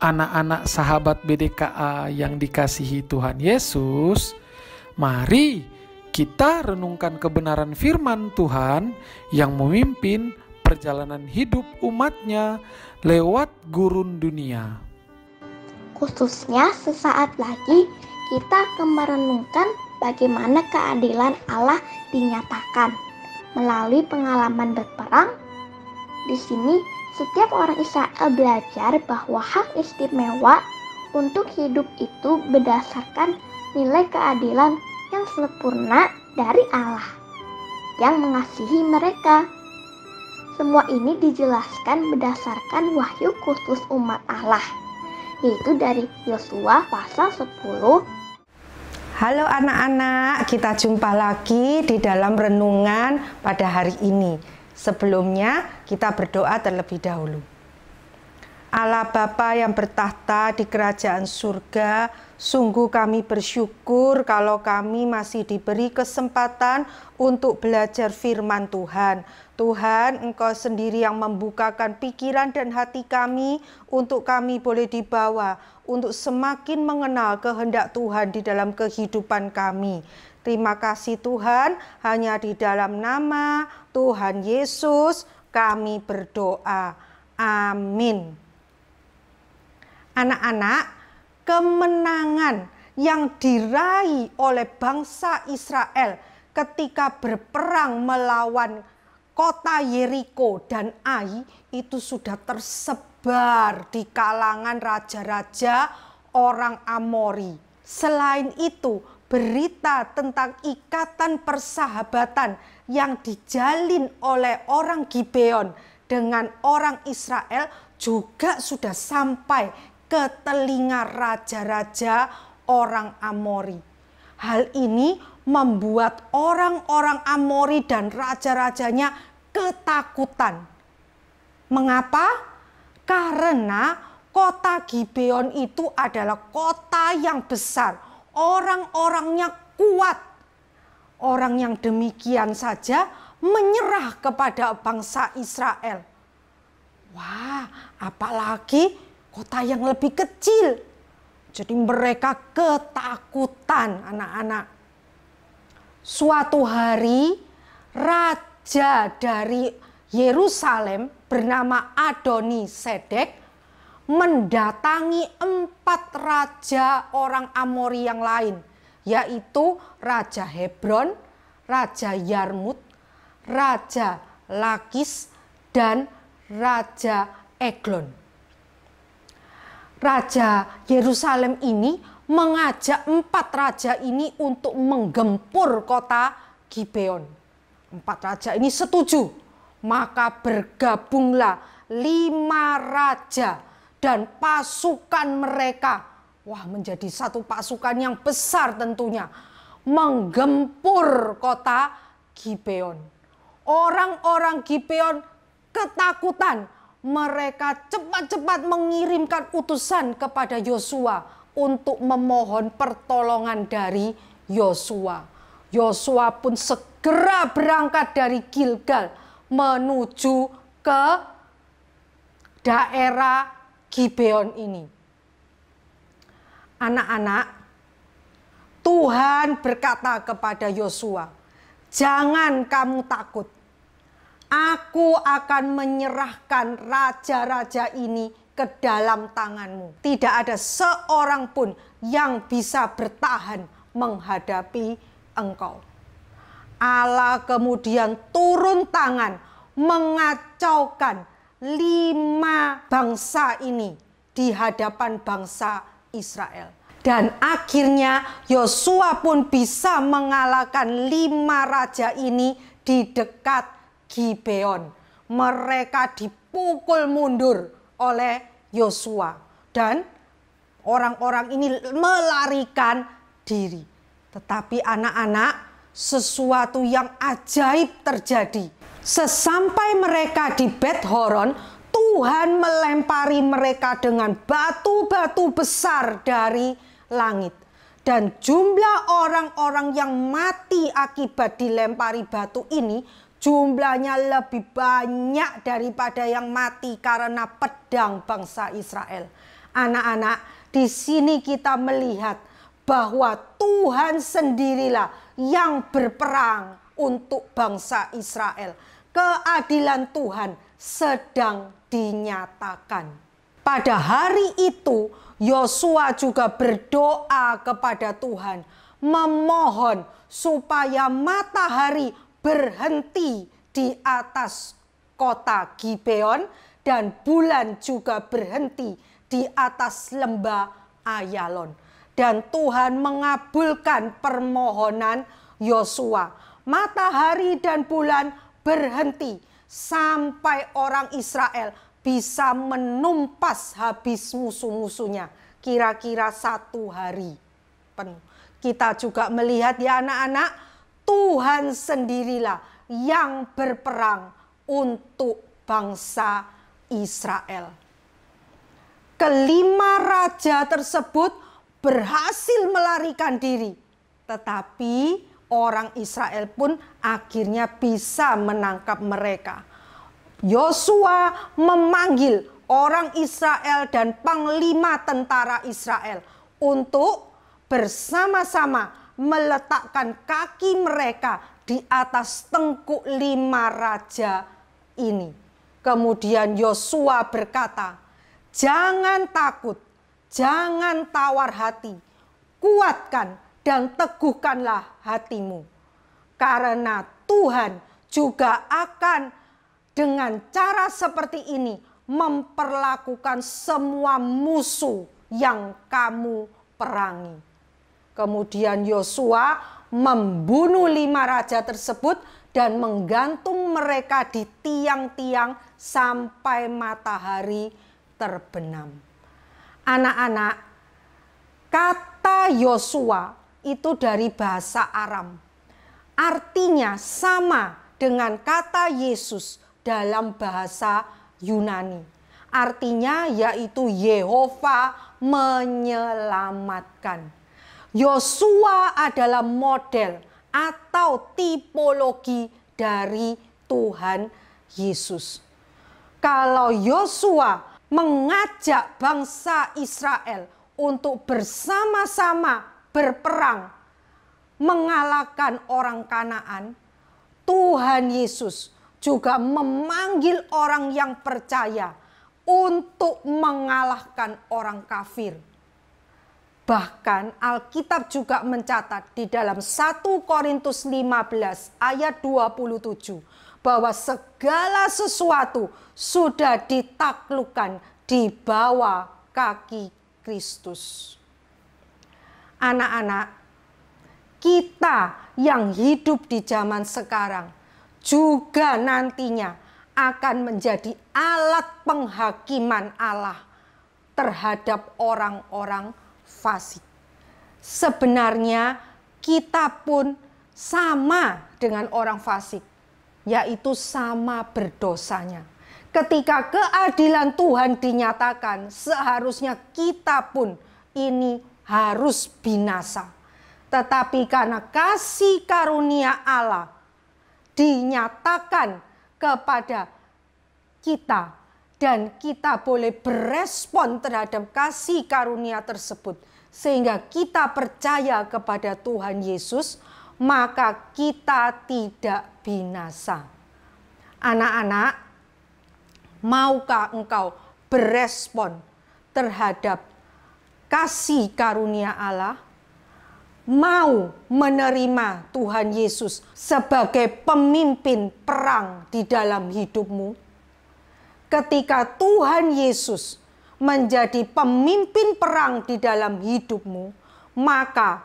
anak-anak sahabat BDKA yang dikasihi Tuhan Yesus, mari kita renungkan kebenaran firman Tuhan yang memimpin perjalanan hidup umatnya lewat gurun dunia. Khususnya sesaat lagi kita akan merenungkan bagaimana keadilan Allah dinyatakan melalui pengalaman berperang. Di sini setiap orang Israel belajar bahwa hak istimewa untuk hidup itu berdasarkan nilai keadilan yang sempurna dari Allah yang mengasihi mereka. Semua ini dijelaskan berdasarkan wahyu khusus umat Allah, yaitu dari Yosua pasal 10. Halo anak-anak, kita jumpa lagi di dalam renungan pada hari ini. Sebelumnya kita berdoa terlebih dahulu. Allah Bapa yang bertahta di kerajaan surga, sungguh kami bersyukur kalau kami masih diberi kesempatan untuk belajar firman Tuhan. Tuhan, Engkau sendiri yang membukakan pikiran dan hati kami untuk kami boleh dibawa untuk semakin mengenal kehendak Tuhan di dalam kehidupan kami. Terima kasih Tuhan, hanya di dalam nama Tuhan Yesus kami berdoa. Amin. Anak-anak, kemenangan yang diraih oleh bangsa Israel ketika berperang melawan kota Yeriko dan Ai itu sudah tersebar di kalangan raja-raja orang Amori. Selain itu, berita tentang ikatan persahabatan yang dijalin oleh orang Gibeon dengan orang Israel juga sudah sampai ke telinga raja-raja orang Amori. Hal ini membuat orang-orang Amori dan raja-rajanya ketakutan. Mengapa? Karena kota Gibeon itu adalah kota yang besar. Orang-orangnya kuat. Orang yang demikian saja menyerah kepada bangsa Israel. Wah, apalagi kota yang lebih kecil. Jadi mereka ketakutan anak-anak. Suatu hari raja dari Yerusalem bernama Adoni-Sedek mendatangi 4 raja orang Amori yang lain, yaitu Raja Hebron, Raja Yarmut, Raja Lakis, dan Raja Eglon. Raja Yerusalem ini mengajak 4 raja ini untuk menggempur kota Gibeon. 4 raja ini setuju, maka bergabunglah 5 raja dan pasukan mereka, menjadi satu pasukan yang besar tentunya, menggempur kota Gibeon. Orang-orang Gibeon ketakutan, mereka cepat-cepat mengirimkan utusan kepada Yosua untuk memohon pertolongan dari Yosua. Yosua pun segera berangkat dari Gilgal menuju ke daerah Gibeon ini. Anak-anak, Tuhan berkata kepada Yosua, "Jangan kamu takut. Aku akan menyerahkan raja-raja ini ke dalam tanganmu. Tidak ada seorang pun yang bisa bertahan menghadapi engkau." Allah kemudian turun tangan mengacaukan 5 bangsa ini di hadapan bangsa Israel. Dan akhirnya Yosua pun bisa mengalahkan 5 raja ini di dekat Gibeon. Mereka dipukul mundur oleh Yosua dan orang-orang ini melarikan diri. Tetapi anak-anak, sesuatu yang ajaib terjadi. Sesampai mereka di Bet Horon, Tuhan melempari mereka dengan batu-batu besar dari langit. Dan jumlah orang-orang yang mati akibat dilempari batu ini jumlahnya lebih banyak daripada yang mati karena pedang bangsa Israel. Anak-anak, di sini kita melihat bahwa Tuhan sendirilah yang berperang untuk bangsa Israel. Keadilan Tuhan sedang dinyatakan. Pada hari itu, Yosua juga berdoa kepada Tuhan, memohon supaya matahari berhenti di atas kota Gibeon dan bulan juga berhenti di atas lembah Ayalon. Dan Tuhan mengabulkan permohonan Yosua. Matahari dan bulan berhenti sampai orang Israel bisa menumpas habis musuh-musuhnya. Kira-kira 1 hari penuh. Kita juga melihat ya anak-anak, Tuhan sendirilah yang berperang untuk bangsa Israel. Kelima raja tersebut berhasil melarikan diri. Tetapi orang Israel pun akhirnya bisa menangkap mereka. Yosua memanggil orang Israel dan panglima tentara Israel untuk bersama-sama meletakkan kaki mereka di atas tengkuk 5 raja ini. Kemudian Yosua berkata, "Jangan takut, jangan tawar hati, kuatkan dan teguhkanlah hatimu. Karena Tuhan juga akan dengan cara seperti ini memperlakukan semua musuh yang kamu perangi." Kemudian Yosua membunuh 5 raja tersebut dan menggantung mereka di tiang-tiang sampai matahari terbenam. Anak-anak, kata Yosua itu dari bahasa Aram. Artinya sama dengan kata Yesus dalam bahasa Yunani. Artinya yaitu Yehova menyelamatkan. Yosua adalah model atau tipologi dari Tuhan Yesus. Kalau Yosua mengajak bangsa Israel untuk bersama-sama berperang mengalahkan orang Kanaan, Tuhan Yesus juga memanggil orang yang percaya untuk mengalahkan orang kafir. Bahkan Alkitab juga mencatat di dalam 1 Korintus 15 ayat 27 bahwa segala sesuatu sudah ditaklukkan di bawah kaki Kristus. Anak-anak, kita yang hidup di zaman sekarang juga nantinya akan menjadi alat penghakiman Allah terhadap orang-orang fasik. Sebenarnya kita pun sama dengan orang fasik, yaitu sama berdosanya. Ketika keadilan Tuhan dinyatakan, seharusnya kita pun ini harus binasa. Tetapi karena kasih karunia Allah dinyatakan kepada kita dan kita boleh berespon terhadap kasih karunia tersebut sehingga kita percaya kepada Tuhan Yesus, maka kita tidak binasa. Anak-anak, maukah engkau berespon terhadap kasih karunia Allah? Mau menerima Tuhan Yesus sebagai pemimpin perang di dalam hidupmu? Ketika Tuhan Yesus menjadi pemimpin perang di dalam hidupmu, maka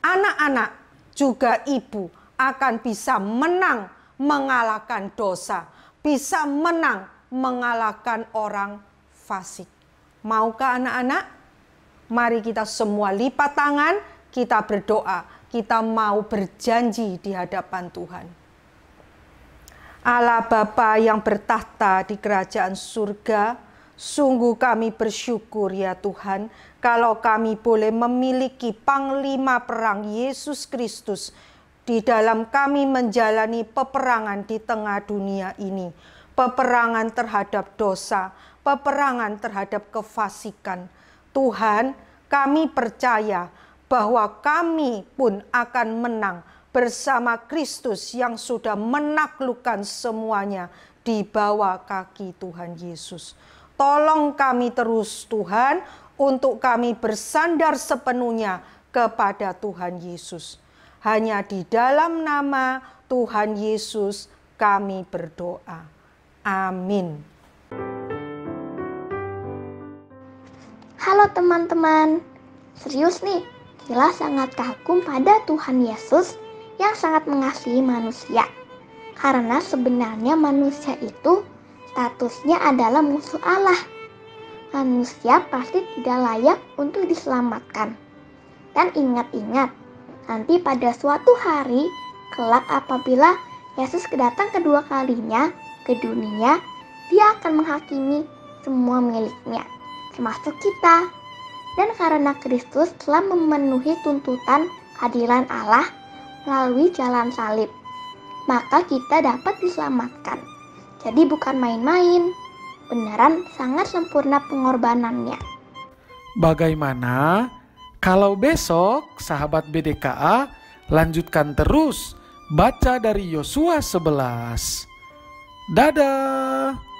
anak-anak juga ibu akan bisa menang mengalahkan dosa, bisa menang mengalahkan orang fasik. Maukah anak-anak? Mari kita semua lipat tangan, kita berdoa, kita mau berjanji di hadapan Tuhan. Allah Bapa yang bertahta di kerajaan surga, sungguh kami bersyukur ya Tuhan, kalau kami boleh memiliki panglima perang Yesus Kristus di dalam kami menjalani peperangan di tengah dunia ini. peperangan terhadap dosa, peperangan terhadap kefasikan. Tuhan, kami percaya bahwa kami pun akan menang bersama Kristus yang sudah menaklukkan semuanya di bawah kaki Tuhan Yesus. Tolong kami terus Tuhan, untuk kami bersandar sepenuhnya kepada Tuhan Yesus. Hanya di dalam nama Tuhan Yesus kami berdoa. Amin. Halo teman-teman, serius nih, Kila sangat kagum pada Tuhan Yesus yang sangat mengasihi manusia. Karena sebenarnya manusia itu statusnya adalah musuh Allah. Manusia pasti tidak layak untuk diselamatkan. Dan ingat-ingat, nanti pada suatu hari, kelak apabila Yesus datang kedua kalinya ke dunia, Dia akan menghakimi semua miliknya, termasuk kita. Dan karena Kristus telah memenuhi tuntutan keadilan Allah melalui jalan salib, maka kita dapat diselamatkan. Jadi bukan main-main, beneran sangat sempurna pengorbanannya. Bagaimana kalau besok sahabat BDKA lanjutkan terus baca dari Yosua 11. Dadah!